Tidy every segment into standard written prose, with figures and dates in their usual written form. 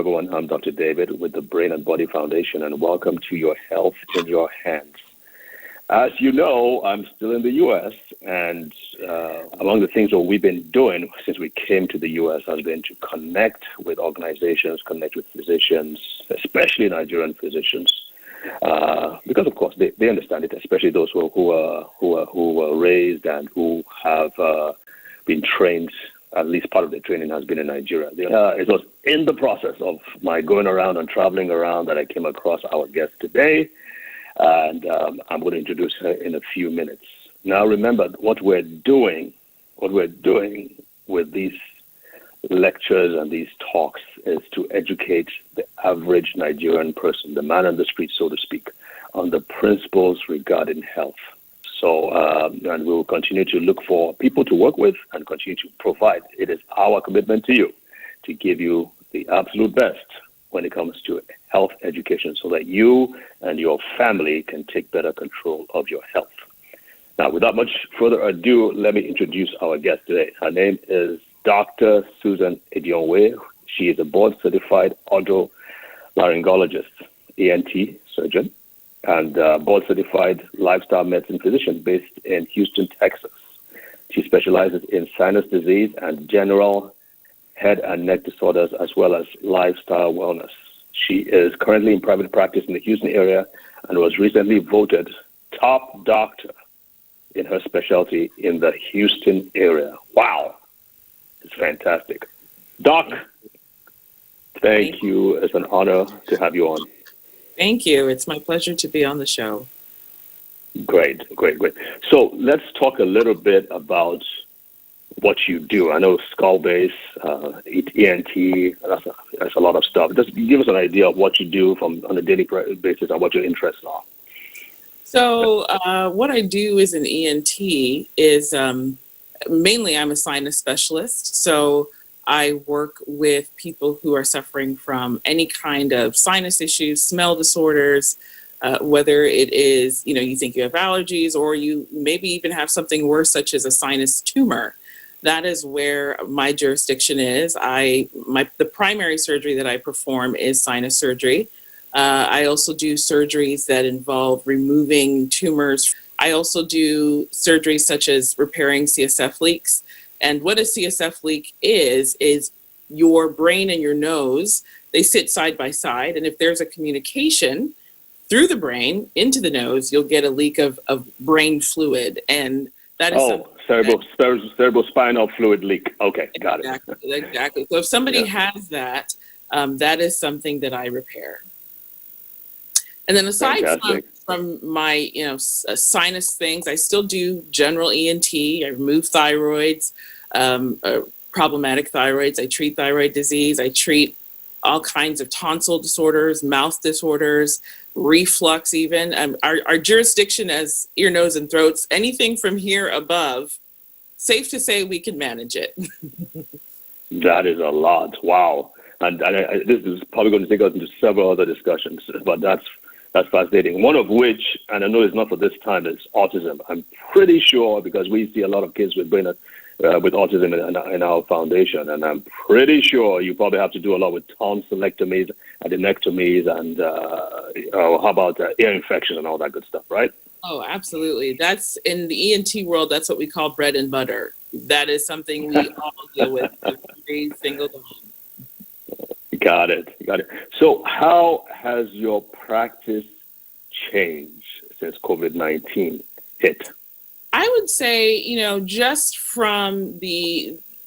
everyone. I'm Dr. David with the Brain and Body Foundation, and welcome to Your Health in Your Hands. As you know, I'm still in the U.S., and among the things that we've been doing since we came to the U.S. has been to connect with organizations, connect with physicians, especially Nigerian physicians, because of course they understand it, especially those who were raised and who have been trained. At least part of the training has been in Nigeria. It was in the process of my going around and traveling around that I came across our guest today, and I'm going to introduce her in a few minutes. Now, remember, what we're doing with these lectures and these talks is to educate the average Nigerian person, the man on the street, so to speak, on the principles regarding health. So, and we will continue to look for people to work with and continue to provide. It is our commitment to you to give you the absolute best when it comes to health education so that you and your family can take better control of your health. Now, without much further ado, let me introduce our guest today. Her name is Dr. Susan Edionwe. She is a board-certified otolaryngologist, ENT surgeon, and board-certified lifestyle medicine physician based in Houston, Texas. She specializes in sinus disease and general head and neck disorders, as well as lifestyle wellness. She is currently in private practice in the Houston area and was recently voted top doctor in her specialty in the Houston area. Wow, it's fantastic. Doc, thank you. It's an honor to have you on. Thank you. It's my pleasure to be on the show. Great. So let's talk a little bit about what you do. I know skull base, ENT, that's a lot of stuff. Just give us an idea of what you do on a daily basis and what your interests are. So what I do as an ENT is mainly I'm a sinus specialist. So I work with people who are suffering from any kind of sinus issues, smell disorders, whether it is, you think you have allergies or you maybe even have something worse, such as a sinus tumor. That is where my jurisdiction is. The primary surgery that I perform is sinus surgery. I also do surgeries that involve removing tumors. I also do surgeries such as repairing CSF leaks. And what a CSF leak is your brain and your nose, they sit side by side. And if there's a communication through the brain into the nose, you'll get a leak of brain fluid. And that is cerebrospinal fluid leak. Okay, got it. Exactly. So if somebody has that, that is something that I repair. And then aside from my, sinus things, I still do general ENT. I remove thyroids, problematic thyroids. I treat thyroid disease. I treat all kinds of tonsil disorders, mouth disorders, reflux even. Our jurisdiction as ear, nose, and throats, anything from here above, safe to say we can manage it. That is a lot. Wow. And this is probably going to take us into several other discussions, but that's fascinating. One of which, and I know it's not for this time, is autism. I'm pretty sure, because we see a lot of kids with autism in our foundation, and I'm pretty sure you probably have to do a lot with tonsillectomies, adenoectomies, and how about ear infection and all that good stuff, right? Oh, absolutely. That's in the ENT world. That's what we call bread and butter. That is something we all deal with every single time. Got it. So how has your practice changed since COVID-19 hit? I would say, just from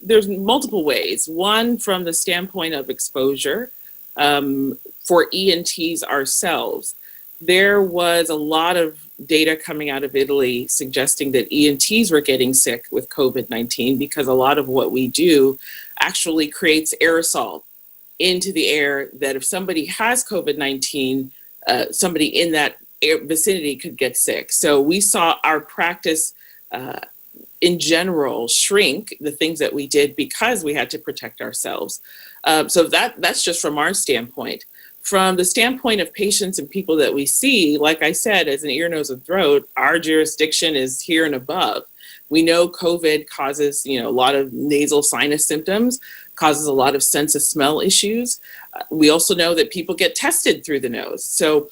there's multiple ways. One, from the standpoint of exposure, for ENTs ourselves, there was a lot of data coming out of Italy suggesting that ENTs were getting sick with COVID-19 because a lot of what we do actually creates aerosol into the air, that if somebody has COVID-19, somebody in that vicinity could get sick. So we saw our practice in general shrink, the things that we did, because we had to protect ourselves. So that's just from our standpoint. From the standpoint of patients and people that we see, like I said, as an ear, nose, and throat, our jurisdiction is here and above. We know COVID causes, a lot of nasal sinus symptoms, causes a lot of sense of smell issues. We also know that people get tested through the nose. So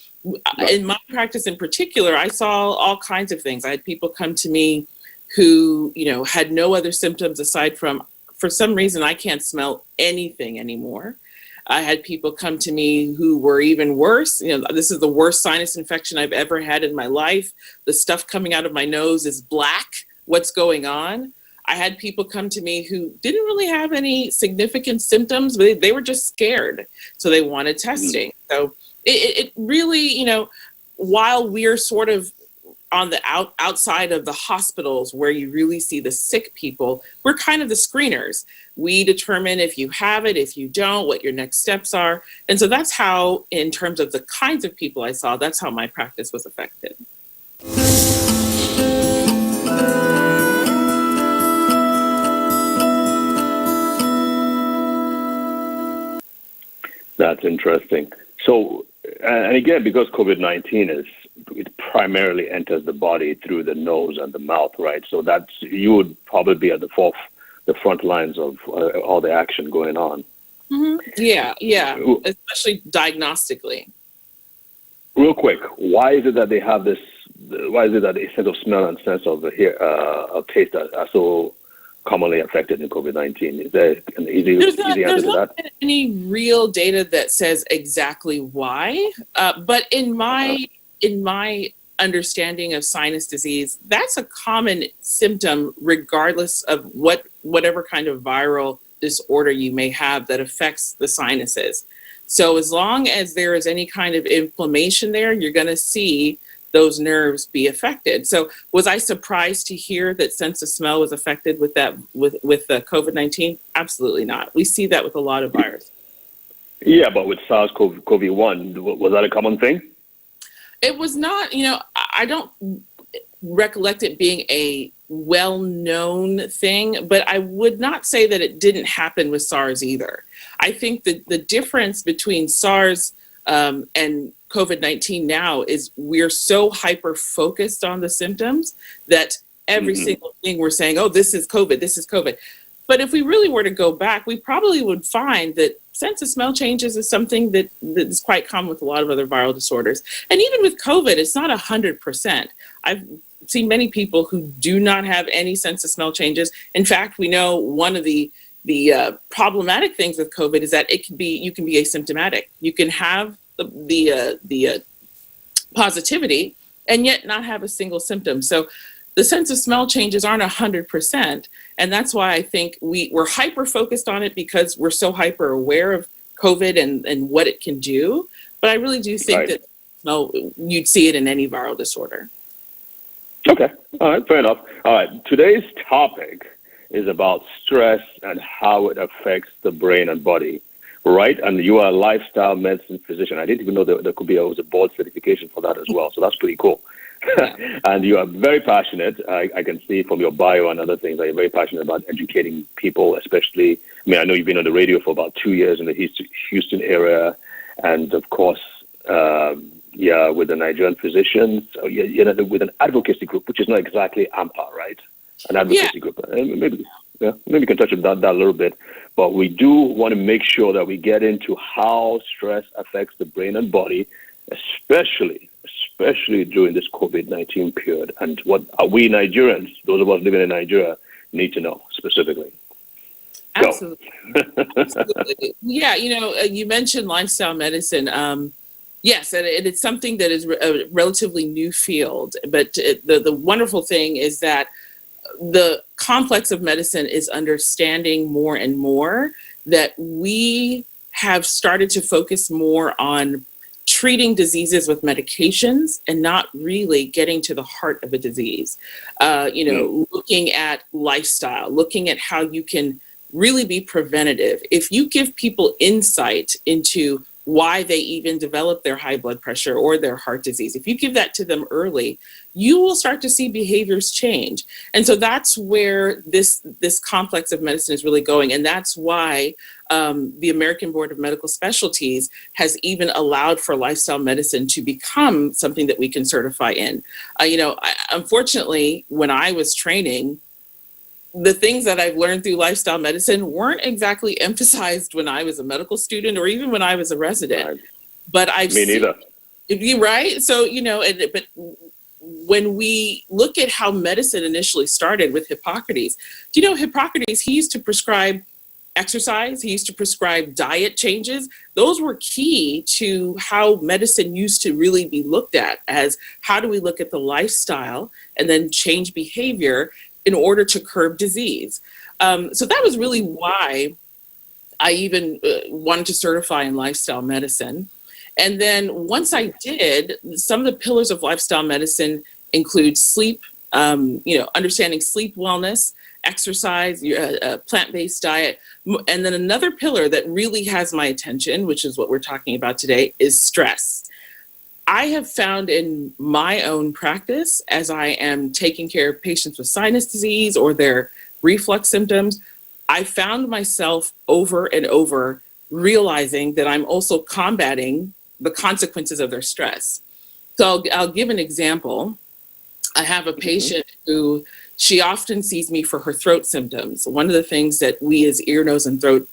in my practice in particular, I saw all kinds of things. I had people come to me who, had no other symptoms aside from, for some reason, I can't smell anything anymore. I had people come to me who were even worse. This is the worst sinus infection I've ever had in my life. The stuff coming out of my nose is black. What's going on? I had people come to me who didn't really have any significant symptoms, but they were just scared. So they wanted testing. So it really, while we're sort of on the outside of the hospitals where you really see the sick people, we're kind of the screeners. We determine if you have it, if you don't, what your next steps are. And so that's how, in terms of the kinds of people I saw, that's how my practice was affected. That's interesting. So, and again, because COVID-19 it primarily enters the body through the nose and the mouth, right? So you would probably be at the front lines of all the action going on. Mm-hmm. Yeah, especially diagnostically. Real quick, why is it that they have this? Why is it that a sense of smell and sense of taste are so commonly affected in COVID-19? Is there an easy answer to that? There's not any real data that says exactly why, but in my understanding of sinus disease, that's a common symptom regardless of whatever kind of viral disorder you may have that affects the sinuses. So as long as there is any kind of inflammation there, you're going to see those nerves be affected. So was I surprised to hear that sense of smell was affected with the COVID-19? Absolutely not. We see that with a lot of viruses. Yeah, but with SARS-CoV-1, was that a common thing? It was not, I don't recollect it being a well-known thing, but I would not say that it didn't happen with SARS either. I think that the difference between SARS and COVID-19 now is we're so hyper-focused on the symptoms that every single thing we're saying, oh, this is COVID, this is COVID. But if we really were to go back, we probably would find that sense of smell changes is something that is quite common with a lot of other viral disorders. And even with COVID, it's not 100%. I've seen many people who do not have any sense of smell changes. In fact, we know one of the problematic things with COVID is that you can be asymptomatic. You can have the positivity and yet not have a single symptom. So the sense of smell changes aren't 100%. And that's why I think we're hyper-focused on it because we're so hyper-aware of COVID and what it can do. But I really do think that you'd see it in any viral disorder. Okay. All right. Fair enough. All right. Today's topic is about stress and how it affects the brain and body, right? And you are a lifestyle medicine physician. I didn't even know there could be a board certification for that as well. So that's pretty cool. And you are very passionate. I can see from your bio and other things that you're very passionate about educating people, especially, I know you've been on the radio for about 2 years in the Houston area. And of course, with the Nigerian physicians, with an advocacy group, which is not exactly AMPA, right? An advocacy group. Maybe you can touch on that a little bit. But we do want to make sure that we get into how stress affects the brain and body, especially during this COVID-19 period, and what we Nigerians, those of us living in Nigeria, need to know specifically. Absolutely. Absolutely. Yeah, you mentioned lifestyle medicine. Yes, and it's something that is a relatively new field, but the wonderful thing is that the complex of medicine is understanding more and more that we have started to focus more on treating diseases with medications and not really getting to the heart of a disease. Looking at lifestyle, looking at how you can really be preventative. If you give people insight into why they even develop their high blood pressure or their heart disease, if you give that to them early, you will start to see behaviors change. And so that's where this complex of medicine is really going. And that's why the American Board of Medical Specialties has even allowed for lifestyle medicine to become something that we can certify in. Unfortunately, when I was training, the things that I've learned through lifestyle medicine weren't exactly emphasized when I was a medical student or even when I was a resident. Right. But I've Me neither. You right? So, but when we look at how medicine initially started with Hippocrates, do you know Hippocrates, he used to prescribe exercise, he used to prescribe diet changes. Those were key to how medicine used to really be looked at, as how do we look at the lifestyle and then change behavior in order to curb disease. So that was really why I even wanted to certify in lifestyle medicine. And then once I did, some of the pillars of lifestyle medicine include sleep, understanding sleep wellness, exercise, plant-based diet. And then another pillar that really has my attention, which is what we're talking about today, is stress. I have found in my own practice, as I am taking care of patients with sinus disease or their reflux symptoms, I found myself over and over realizing that I'm also combating the consequences of their stress. So I'll give an example. I have a patient who, she often sees me for her throat symptoms. One of the things that we as ear, nose, and throat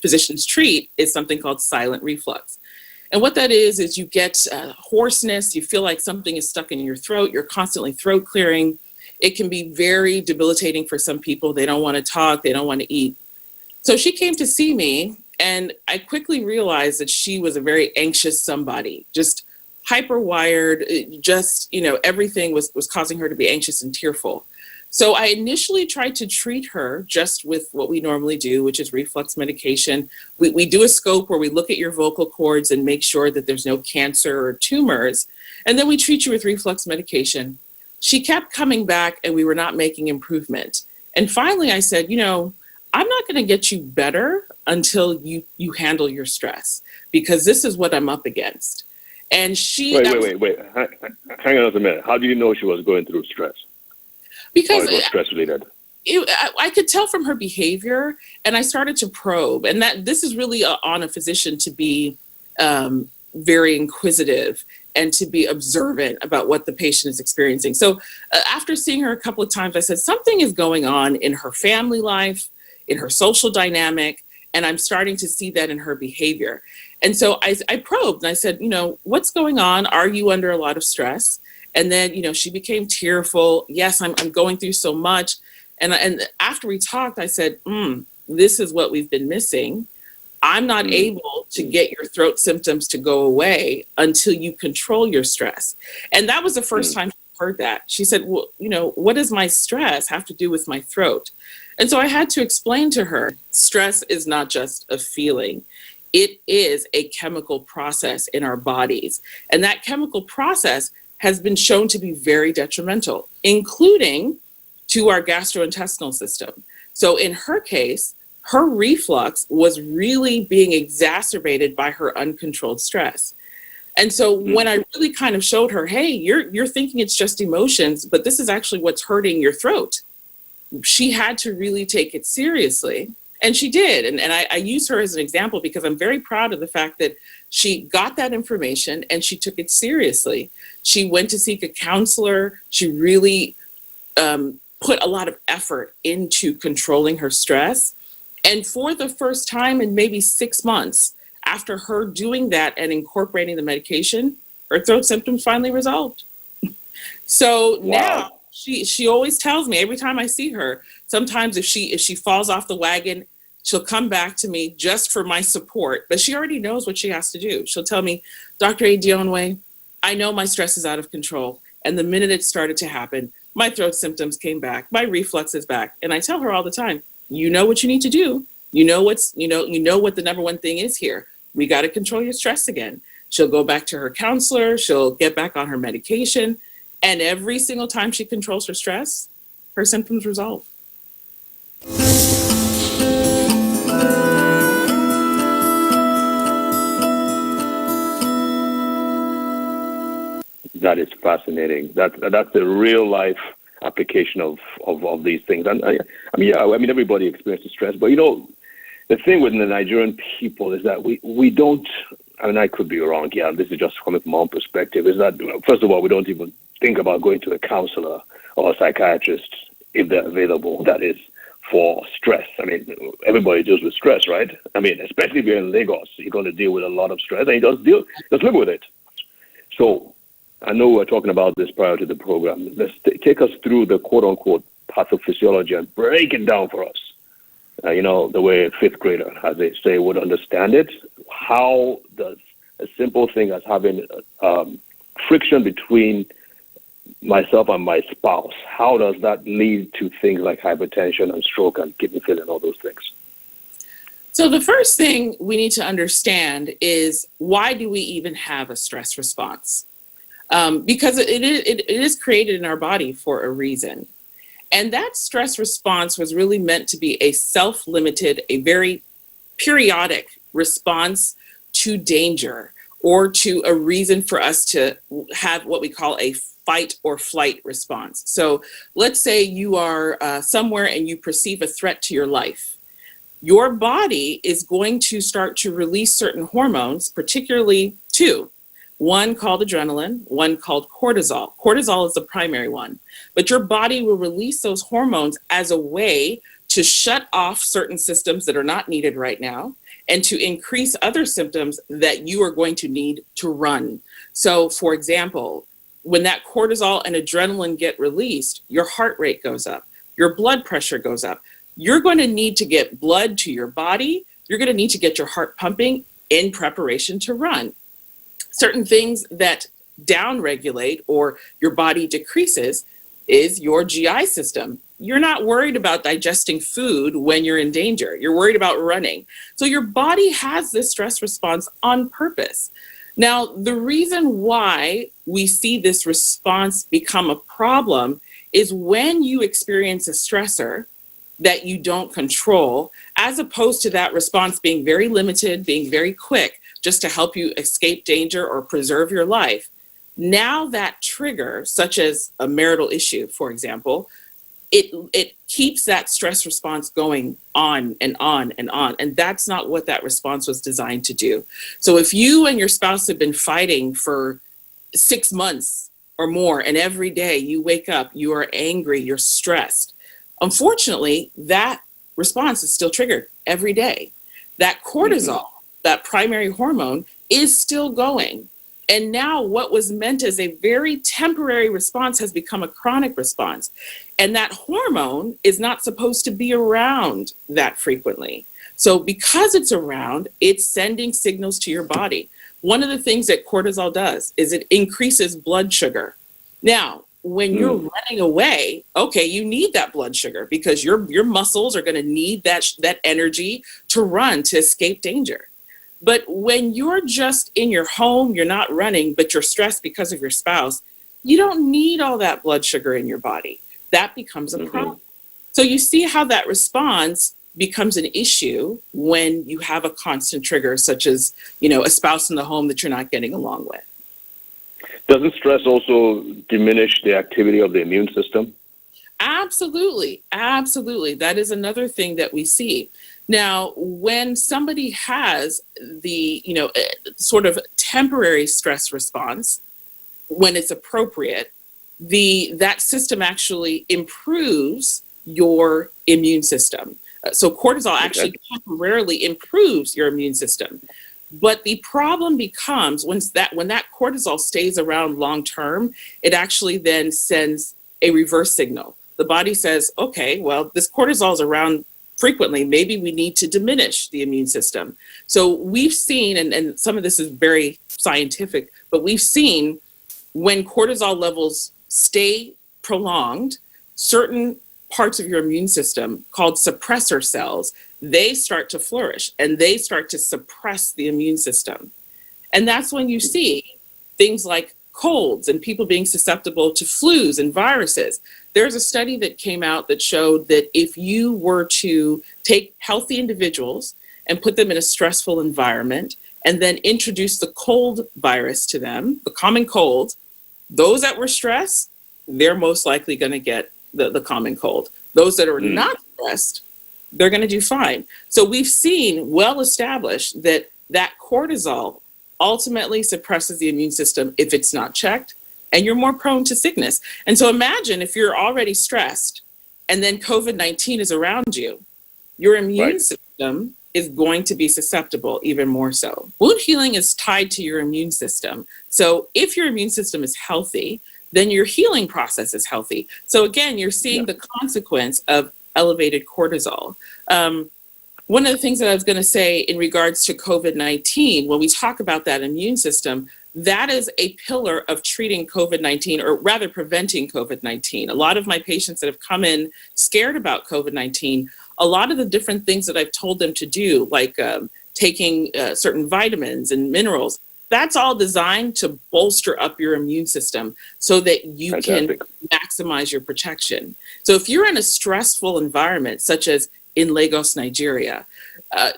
physicians treat is something called silent reflux. And what that is you get hoarseness, you feel like something is stuck in your throat, you're constantly throat clearing. It can be very debilitating for some people. They don't want to talk, they don't want to eat. So she came to see me, and I quickly realized that she was a very anxious somebody, just hyper wired, everything was causing her to be anxious and tearful. So I initially tried to treat her just with what we normally do, which is reflux medication. We do a scope where we look at your vocal cords and make sure that there's no cancer or tumors. And then we treat you with reflux medication. She kept coming back and we were not making improvement. And finally I said, I'm not going to get you better until you handle your stress, because this is what I'm up against. And she... Wait. Hang on a minute. How do you know she was going through stress? Because it was stress related. I could tell from her behavior, and I started to probe. And that this is really on a physician to be very inquisitive and to be observant about what the patient is experiencing. So after seeing her a couple of times, I said, something is going on in her family life, in her social dynamic, and I'm starting to see that in her behavior. And so I probed and I said, what's going on? Are you under a lot of stress? And then, she became tearful. Yes, I'm going through so much. And after we talked, I said, this is what we've been missing. I'm not able to get your throat symptoms to go away until you control your stress. And that was the first time she heard that. She said, well, what does my stress have to do with my throat? And so I had to explain to her, stress is not just a feeling. It is a chemical process in our bodies. And that chemical process has been shown to be very detrimental, including to our gastrointestinal system. So in her case, her reflux was really being exacerbated by her uncontrolled stress. And so when I really kind of showed her, hey, you're thinking it's just emotions, but this is actually what's hurting your throat, she had to really take it seriously. And she did. And I use her as an example because I'm very proud of the fact that she got that information and she took it seriously. She went to seek a counselor. She really put a lot of effort into controlling her stress. And for the first time in maybe 6 months, after her doing that and incorporating the medication, her throat symptoms finally resolved. So now she always tells me, every time I see her, sometimes if she falls off the wagon, she'll come back to me just for my support, but she already knows what she has to do. She'll tell me, Dr. Adionwe, I know my stress is out of control. And the minute it started to happen, my throat symptoms came back, my reflux is back. And I tell her all the time, you know what you need to do. You know what the number one thing is here. We got to control your stress again. She'll go back to her counselor. She'll get back on her medication. And every single time she controls her stress, her symptoms resolve. That is fascinating. That's the real life application of these things. And everybody experiences stress, but the thing with the Nigerian people is that we don't, I could be wrong, this is just coming from my own perspective, is that, first of all, we don't even think about going to a counselor or a psychiatrist if they're available, that is. for stress. I mean, everybody deals with stress, right? I mean, especially if you're in Lagos, you're going to deal with a lot of stress, and you just live with it. So I know we were talking about this prior to the program. Let's take us through the quote-unquote pathophysiology and break it down for us. The way a fifth grader, as they say, would understand it. How does a simple thing as having friction between myself and my spouse, how does that lead to things like hypertension and stroke and kidney failure and all those things? So the first thing we need to understand is, why do we even have a stress response? Because it is created in our body for a reason. And that stress response was really meant to be a self-limited, a very periodic response to danger, or to a reason for us to have what we call a fight or flight response. So let's say you are somewhere and you perceive a threat to your life. Your body is going to start to release certain hormones, particularly two. One called adrenaline, one called cortisol. Cortisol is the primary one, but your body will release those hormones as a way to shut off certain systems that are not needed right now, and to increase other symptoms that you are going to need to run. So for example, when that cortisol and adrenaline get released, your heart rate goes up, your blood pressure goes up. You're going to need to get blood to your body. You're going to need to get your heart pumping in preparation to run. Certain things that downregulate or your body decreases is your GI system. You're not worried about digesting food when you're in danger. You're worried about running. So your body has this stress response on purpose. Now, the reason why we see this response become a problem is when you experience a stressor that you don't control, as opposed to that response being very limited, being very quick, just to help you escape danger or preserve your life. Now that trigger, such as a marital issue, for example, it keeps that stress response going on and on and on. And that's not what that response was designed to do. So if you and your spouse have been fighting for 6 months or more, and every day you wake up, you are angry, you're stressed, unfortunately, that response is still triggered every day. That cortisol, that primary hormone, is still going. And now what was meant as a very temporary response has become a chronic response. And that hormone is not supposed to be around that frequently. So because it's around, it's sending signals to your body. One of the things that cortisol does is it increases blood sugar. Now, when you're running away, okay, you need that blood sugar because your muscles are going to need that energy to run, to escape danger. But when you're just in your home, you're not running, but you're stressed because of your spouse, you don't need all that blood sugar in your body. That becomes a problem. So you see how that response becomes an issue when you have a constant trigger, such as, a spouse in the home that you're not getting along with. Doesn't stress also diminish the activity of the immune system? Absolutely. Absolutely. That is another thing that we see. Now, when somebody has the, sort of temporary stress response, when it's appropriate, that system actually improves your immune system. So cortisol actually temporarily improves your immune system. But the problem becomes when that cortisol stays around long term, it actually then sends a reverse signal. The body says, okay, well, this cortisol is around frequently, maybe we need to diminish the immune system. So we've seen, and some of this is very scientific, but we've seen when cortisol levels stay prolonged, certain parts of your immune system called suppressor cells, they start to flourish and they start to suppress the immune system. And that's when you see things like colds and people being susceptible to flus and viruses. There's a study that came out that showed that if you were to take healthy individuals and put them in a stressful environment and then introduce the cold virus to them, the common cold, those that were stressed, they're most likely going to get the common cold. Those that are not stressed, they're going to do fine. So we've seen well established that cortisol ultimately suppresses the immune system if it's not checked, and you're more prone to sickness. And so imagine if you're already stressed and then COVID-19 is around you, your immune system is going to be susceptible even more so. Wound healing is tied to your immune system. So if your immune system is healthy, then your healing process is healthy. So again, you're seeing the consequence of elevated cortisol. One of the things that I was going to say in regards to COVID-19, when we talk about that immune system, that is a pillar of treating COVID-19, or rather preventing COVID-19. A lot of my patients that have come in scared about COVID-19, a lot of the different things that I've told them to do, like taking certain vitamins and minerals, that's all designed to bolster up your immune system so that you can maximize your protection. So if you're in a stressful environment, such as in Lagos, Nigeria,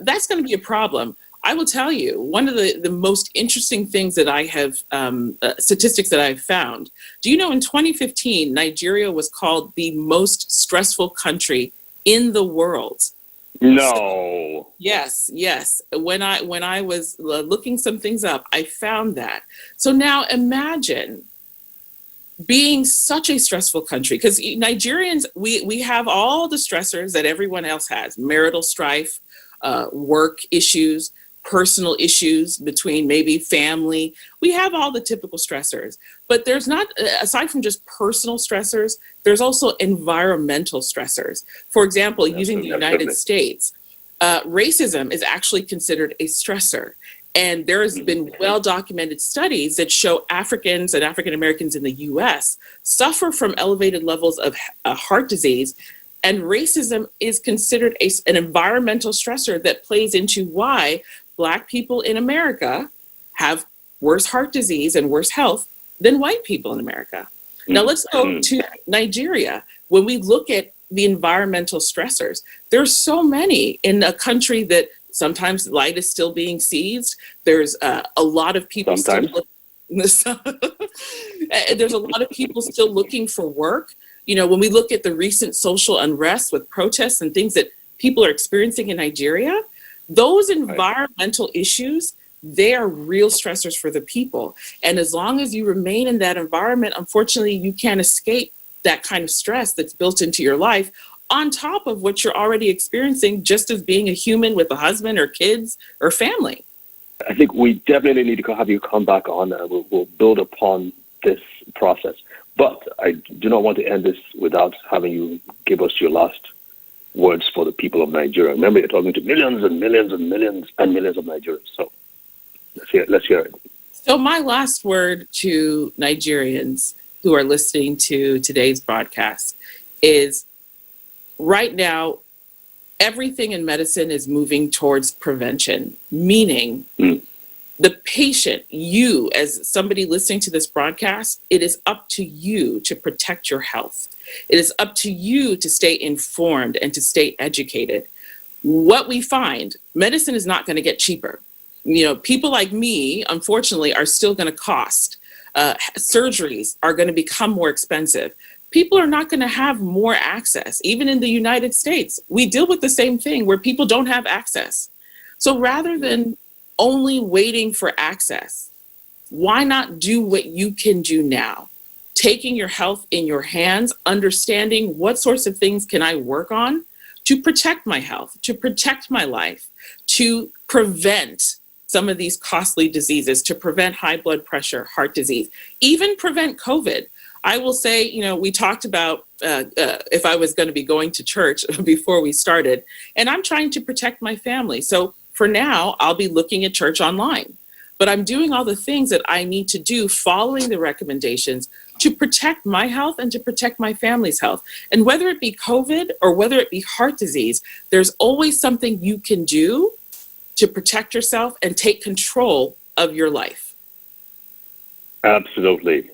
that's going to be a problem. I will tell you, one of the most interesting things that I have, statistics that I've found, do you know in 2015, Nigeria was called the most stressful country in the world? No. So, yes. When I was looking some things up, I found that. So now imagine being such a stressful country, because Nigerians, we have all the stressors that everyone else has: marital strife, work issues, personal issues between maybe family. We have all the typical stressors, but there's not, aside from just personal stressors, there's also environmental stressors. For example, using the United States, racism is actually considered a stressor. And there has been well-documented studies that show Africans and African Americans in the US suffer from elevated levels of heart disease. And racism is considered an environmental stressor that plays into why Black people in America have worse heart disease and worse health than white people in America. Now let's go to Nigeria. When we look at the environmental stressors, there's so many in a country that sometimes light is still being seized. There's a lot of people there's a lot of people still looking for work. You know, when we look at the recent social unrest with protests and things that people are experiencing in Nigeria, those environmental issues, they are real stressors for the people. And as long as you remain in that environment, unfortunately, you can't escape that kind of stress that's built into your life, on top of what you're already experiencing just as being a human with a husband or kids or family. I think we definitely need to have you come back on, and we'll build upon this process. But I do not want to end this without having you give us your last words for the people of Nigeria. Remember, you're talking to millions and millions and millions and millions of Nigerians. So let's hear it. So my last word to Nigerians who are listening to today's broadcast is, right now, everything in medicine is moving towards prevention, meaning the patient, you as somebody listening to this broadcast, it is up to you to protect your health. It is up to you to stay informed and to stay educated. What we find, medicine is not going to get cheaper. You know, people like me, unfortunately, are still going to cost. Surgeries are going to become more expensive. People are not going to have more access. Even in the United States, we deal with the same thing where people don't have access. So rather than only waiting for access, why not do what you can do now? Taking your health in your hands, understanding what sorts of things can I work on to protect my health, to protect my life, to prevent some of these costly diseases, to prevent high blood pressure, heart disease, even prevent COVID. I will say, you know, we talked about if I was going to be going to church before we started, and I'm trying to protect my family. So for now, I'll be looking at church online, but I'm doing all the things that I need to do, following the recommendations to protect my health and to protect my family's health. And whether it be COVID or whether it be heart disease, there's always something you can do to protect yourself and take control of your life. Absolutely.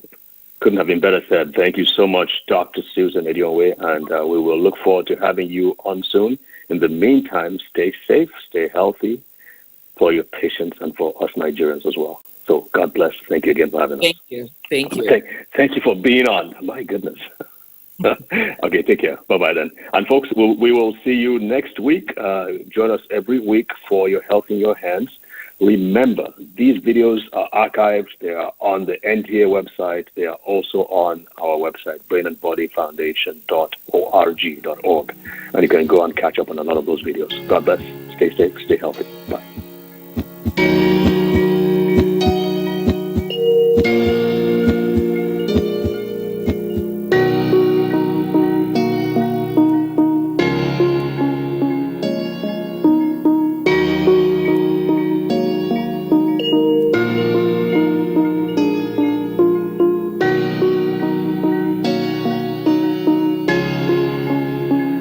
Couldn't have been better said. Thank you so much, Dr. Susan Edionwe, and we will look forward to having you on soon. In the meantime, stay safe, stay healthy for your patients and for us Nigerians as well. So God bless. Thank you again for having us. Thank you. Thank you. Thank you for being on. My goodness. Okay, take care. Bye-bye then. And folks, we will see you next week. Join us every week for Your Health in Your Hands. Remember, these videos are archived. They are on the NTA website. They are also on our website, brainandbodyfoundation.org. And you can go and catch up on a lot of those videos. God bless. Stay safe. Stay healthy. Bye.